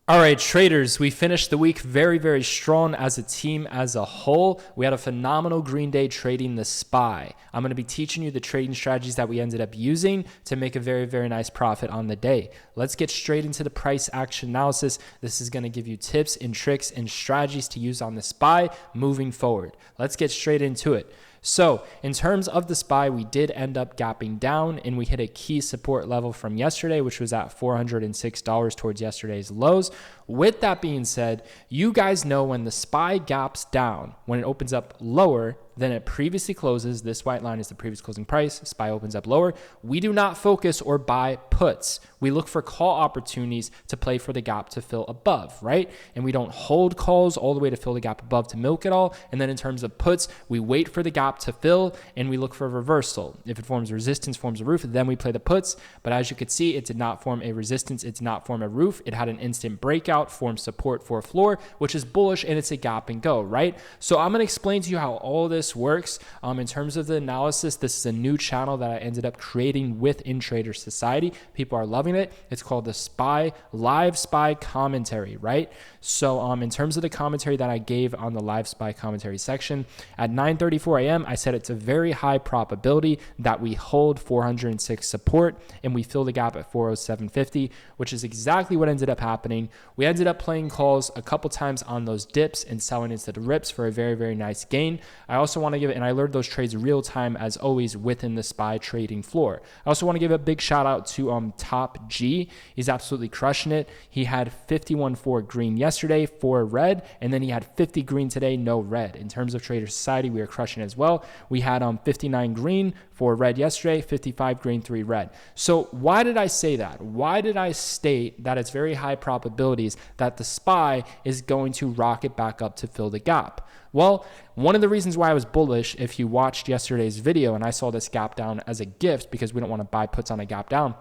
All right, traders, we finished the week very, very strong as a team as a whole. We had a phenomenal green day trading the SPY. I'm going to be teaching you the trading strategies that we ended up using to make a very, very nice profit on the day. Let's get straight into the price action analysis. This is going to give you tips and tricks and strategies to use on the SPY moving forward. Let's get straight into it. So in terms of the SPY, we did end up gapping down and we hit a key support level from yesterday, which was at $406 towards yesterday's lows. With that being said, you guys know when the SPY gaps down, when it opens up lower than it previously closes, this white line is the previous closing price, SPY opens up lower, we do not focus or buy puts. We look for call opportunities to play for the gap to fill above, right? And we don't hold calls all the way to fill the gap above to milk it all. And then in terms of puts, we wait for the gap to fill and we look for a reversal. If it forms resistance, forms a roof, then we play the puts. But as you could see, it did not form a resistance. It did not form a roof. It had an instant breakout, formed support for a floor, which is bullish, and it's a gap and go, right? So I'm going to explain to you how all this works. In terms of the analysis, this is a new channel that I ended up creating within Trader Society. People are loving it. It's called the SPY, live SPY commentary, right? So in terms of the commentary that I gave on the live SPY commentary section at 9:34 a.m., I said it's a very high probability that we hold 406 support and we fill the gap at 407.50, which is exactly what ended up happening. We ended up playing calls a couple times on those dips and selling into the rips for a very, very nice gain. I also want to give it, and I learned those trades real time as always within the SPY trading floor. I also want to give a big shout out to Top G. He's absolutely crushing it. He had 51.4 green yesterday, 4 red, and then he had 50 green today, no red. In terms of Trader Society, we are crushing as well. We had 59 green, 4 red yesterday, 55 green, 3 red. So why did I say that? Why did I state that it's very high probabilities that the SPY is going to rocket back up to fill the gap? Well, one of the reasons why I was bullish, if you watched yesterday's video and I saw this gap down as a gift because we don't want to buy puts on a gap down,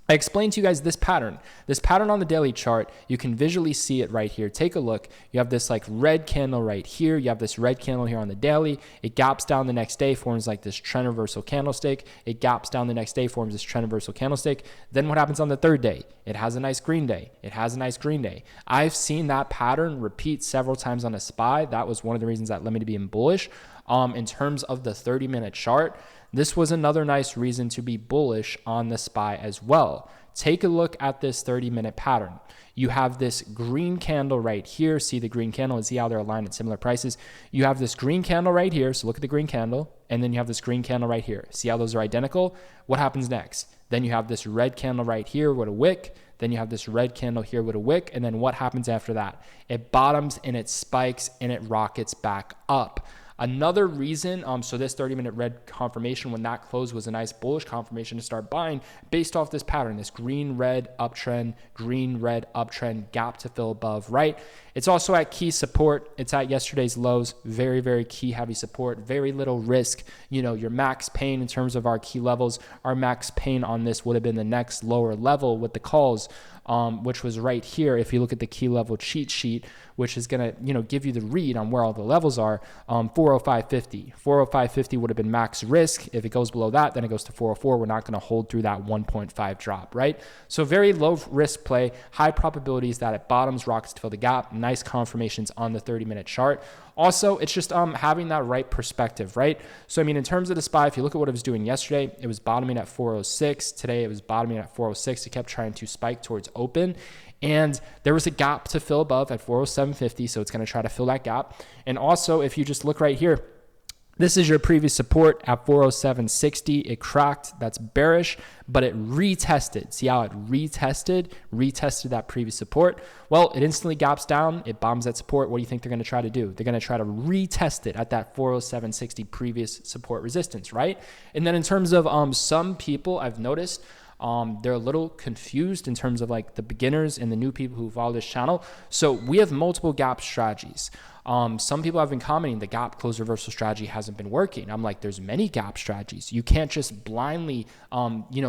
I explained to you guys this pattern on the daily chart. You can visually see it right here. Take a look. You have this like red candle right here. You have this red candle here on the daily. It gaps down the next day, forms like this trend reversal candlestick. It gaps down the next day, forms this trend reversal candlestick. Then what happens on the third day? It has a nice green day. It has a nice green day. I've seen that pattern repeat several times on a SPY. That was one of the reasons that led me to be bullish. In terms of the 30-minute chart, this was another nice reason to be bullish on the SPY as well. Take a look at this 30-minute pattern. You have this green candle right here. See the green candle and see how they're aligned at similar prices. You have this green candle right here. So look at the green candle. And then you have this green candle right here. See how those are identical? What happens next? Then you have this red candle right here with a wick. Then you have this red candle here with a wick. And then what happens after that? It bottoms and it spikes and it rockets back up. Another reason, so this 30-minute red confirmation, when that closed, was a nice bullish confirmation to start buying based off this pattern, this green, red uptrend, gap to fill above, right? It's also at key support. It's at yesterday's lows, very, very key heavy support, very little risk. You know, your max pain in terms of our key levels, our max pain on this would have been the next lower level with the calls, which was right here. If you look at the key level cheat sheet, which is going to, give you the read on where all the levels are, 405.50. 405.50 would have been max risk. If it goes below that, then it goes to 404. We're not going to hold through that 1.5 drop, right? So very low risk play, high probabilities that it bottoms, rockets to fill the gap, nice confirmations on the 30-minute chart. Also, it's just having that right perspective, right? So, in terms of the SPY, if you look at what it was doing yesterday, it was bottoming at 406. Today, it was bottoming at 406. It kept trying to spike towards open. And there was a gap to fill above at 407.50, so it's going to try to fill that gap. And also, if you just look right here, this is your previous support at 407.60. It cracked. That's bearish, but it retested. See how it retested that previous support? Well, it instantly gaps down. It bombs that support. What do you think they're going to try to do? They're going to try to retest it at that 407.60 previous support resistance, right? And then in terms of some people, I've noticed, they're a little confused in terms of like the beginners and the new people who follow this channel. So we have multiple gap strategies. Some people have been commenting the gap close reversal strategy hasn't been working. I'm like, there's many gap strategies. You can't just blindly,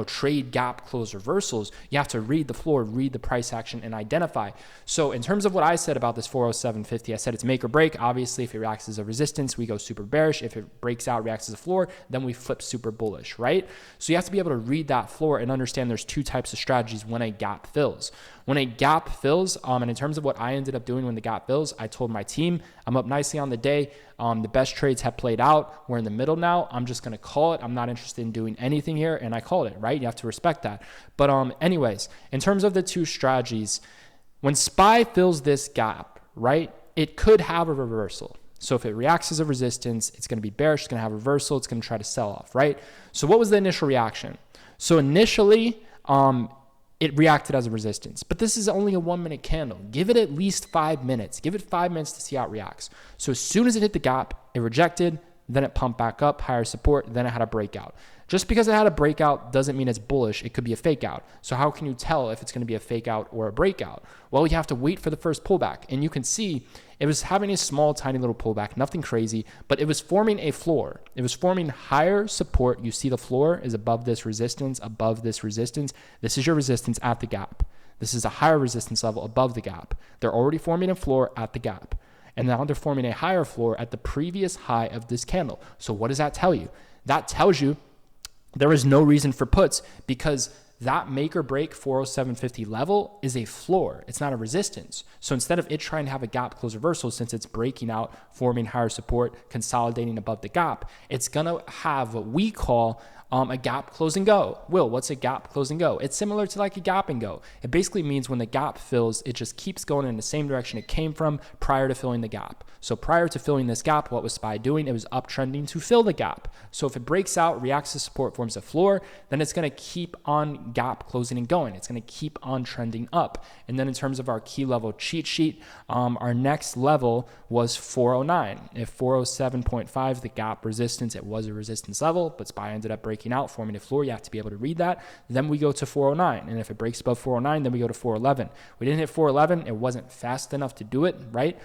trade gap close reversals. You have to read the floor, read the price action, and identify. So in terms of what I said about this 407.50, I said it's make or break. Obviously, if it reacts as a resistance, we go super bearish. If it breaks out, reacts as a floor, then we flip super bullish, right? So you have to be able to read that floor and understand there's two types of strategies when a gap fills. When a gap fills, and in terms of what I ended up doing when the gap fills, I told my team, I'm up nicely on the day. The best trades have played out. We're in the middle now. I'm just going to call it. I'm not interested in doing anything here. And I called it, right? You have to respect that. But anyways, in terms of the two strategies, when SPY fills this gap, right, it could have a reversal. So if it reacts as a resistance, it's going to be bearish. It's going to have a reversal. It's going to try to sell off, right? So what was the initial reaction? So initially, it reacted as a resistance, but this is only a 1 minute candle. Give it at least 5 minutes. Give it 5 minutes to see how it reacts. So as soon as it hit the gap, it rejected, then it pumped back up, higher support, then it had a breakout. Just because it had a breakout doesn't mean it's bullish. It could be a fake out. So how can you tell if it's going to be a fake out or a breakout? Well, you have to wait for the first pullback. And you can see it was having a small, tiny little pullback, nothing crazy, but it was forming a floor. It was forming higher support. You see the floor is above this resistance, above this resistance. This is your resistance at the gap. This is a higher resistance level above the gap. They're already forming a floor at the gap. And now they're forming a higher floor at the previous high of this candle. So what does that tell you? That tells you there is no reason for puts because that make or break 407.50 level is a floor. It's not a resistance. So instead of it trying to have a gap close reversal, since it's breaking out, forming higher support, consolidating above the gap, it's going to have what we call a gap close and go. Will, what's a gap close and go? It's similar to like a gap and go. It basically means when the gap fills, it just keeps going in the same direction it came from prior to filling the gap. So prior to filling this gap, what was SPY doing? It was uptrending to fill the gap. So if it breaks out, reacts to support, forms a floor, then it's going to keep on gap closing and going. It's going to keep on trending up. And then in terms of our key level cheat sheet, our next level was 409. If 407.5, the gap resistance, it was a resistance level, but SPY ended up breaking out, forming a floor. You have to be able to read that. Then we go to 409. And if it breaks above 409, then we go to 411. We didn't hit 411. It wasn't fast enough to do it, right?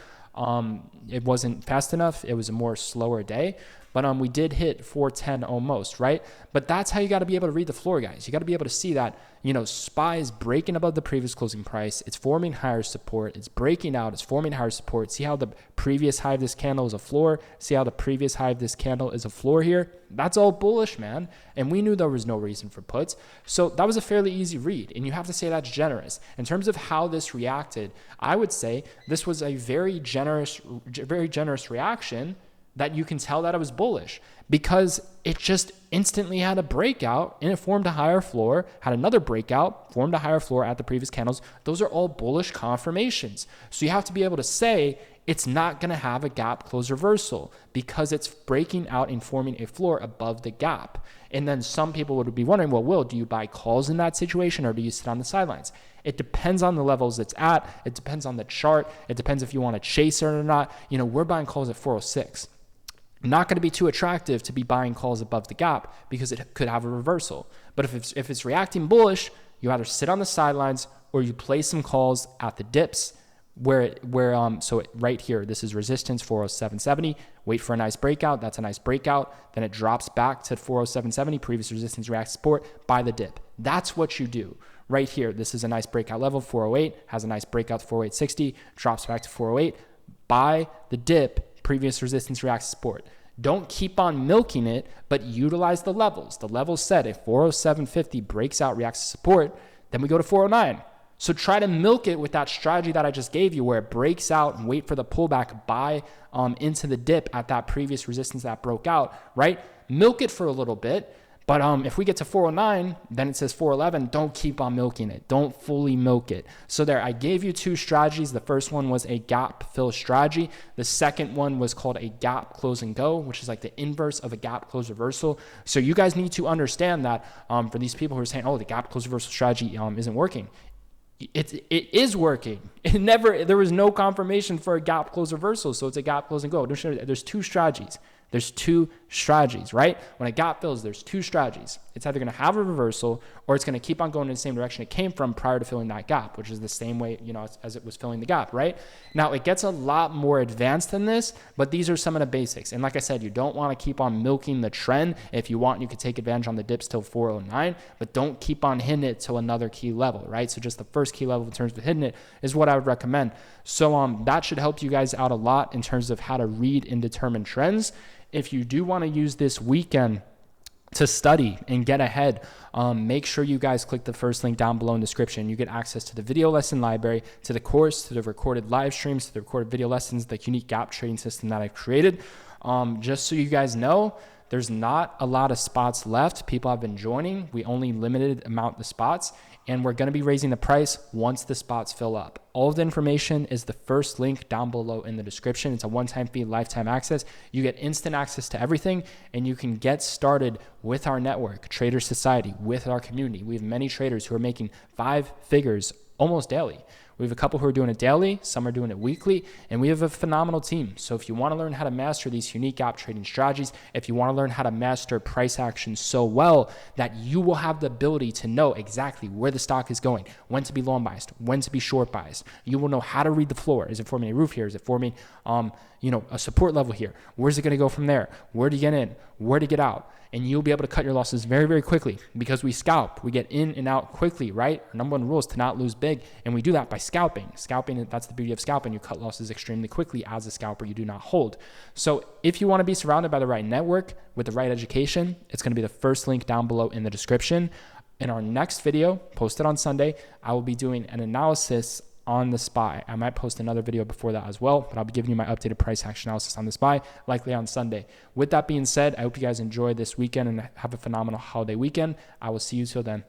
It wasn't fast enough. It was a more slower day, but we did hit 410 almost, right? But that's how you got to be able to read the floor, guys. You got to be able to see that, SPY is breaking above the previous closing price. It's forming higher support. It's breaking out. It's forming higher support. See how the previous high of this candle is a floor? See how the previous high of this candle is a floor here? That's all bullish, man. And we knew there was no reason for puts. So that was a fairly easy read. And you have to say that's generous. In terms of how this reacted, I would say this was a very generous reaction that you can tell that it was bullish because it just instantly had a breakout and it formed a higher floor, had another breakout, formed a higher floor at the previous candles. Those are all bullish confirmations. So you have to be able to say it's not going to have a gap close reversal because it's breaking out and forming a floor above the gap. And then some people would be wondering, well, Will, do you buy calls in that situation or do you sit on the sidelines? It depends on the levels it's at. It depends on the chart. It depends if you want to chase it or not. We're buying calls at 406. Not going to be too attractive to be buying calls above the gap because it could have a reversal. But if it's reacting bullish, you either sit on the sidelines or you play some calls at the dips right here, this is resistance 407.70. Wait for a nice breakout. That's a nice breakout. Then it drops back to 407.70. Previous resistance reacts support. Buy the dip. That's what you do. Right here, this is a nice breakout level. 408 has a nice breakout to 408.60. Drops back to 408. Buy the dip. Previous resistance reacts support. Don't keep on milking it, but utilize the levels. The levels said if 407.50 breaks out, reacts to support, then we go to 409. So try to milk it with that strategy that I just gave you where it breaks out and wait for the pullback, buy into the dip at that previous resistance that broke out, right? Milk it for a little bit. But if we get to 409, then it says 411. Don't keep on milking it. Don't fully milk it. So there, I gave you two strategies. The first one was a gap fill strategy. The second one was called a gap close and go, which is like the inverse of a gap close reversal. So you guys need to understand that for these people who are saying, oh, the gap close reversal strategy isn't working. It is working. There was no confirmation for a gap close reversal. So it's a gap close and go. There's two strategies. There's two strategies, right? When a gap fills, there's two strategies. It's either going to have a reversal or it's going to keep on going in the same direction it came from prior to filling that gap, which is the same way, as it was filling the gap, right? Now, it gets a lot more advanced than this, but these are some of the basics. And like I said, you don't want to keep on milking the trend. If you want, you could take advantage on the dips till 409, but don't keep on hitting it till another key level, right? So just the first key level in terms of hitting it is what I would recommend. So that should help you guys out a lot in terms of how to read and determine trends. If you do want to use this weekend to study and get ahead, make sure you guys click the first link down below in the description. You get access to the video lesson library, to the course, to the recorded live streams, to the recorded video lessons, the unique gap trading system that I've created. Just so you guys know, there's not a lot of spots left. People have been joining. We only limited amount the spots, and we're going to be raising the price once the spots fill up. All of the information is the first link down below in the description. It's a one-time fee, lifetime access. You get instant access to everything, and you can get started with our network, Trader Society, with our community. We have many traders who are making 5 figures almost daily. We have a couple who are doing it daily, some are doing it weekly, and we have a phenomenal team. So if you want to learn how to master these unique gap trading strategies, if you want to learn how to master price action so well that you will have the ability to know exactly where the stock is going, when to be long biased, when to be short biased, you will know how to read the floor. Is it forming a roof here? Is it forming a support level here? Where's it going to go from there? Where to get in? Where to get out? And you'll be able to cut your losses very, very quickly because we scalp. We get in and out quickly, right? Our number one rule is to not lose big, and we do that by scalping. Scalping, that's the beauty of scalping. You cut losses extremely quickly. As a scalper, you do not hold. So if you want to be surrounded by the right network with the right education, it's going to be the first link down below in the description. In our next video, posted on Sunday, I will be doing an analysis on the SPY. I might post another video before that as well, but I'll be giving you my updated price action analysis on the SPY, likely on Sunday. With that being said, I hope you guys enjoy this weekend and have a phenomenal holiday weekend. I will see you till then.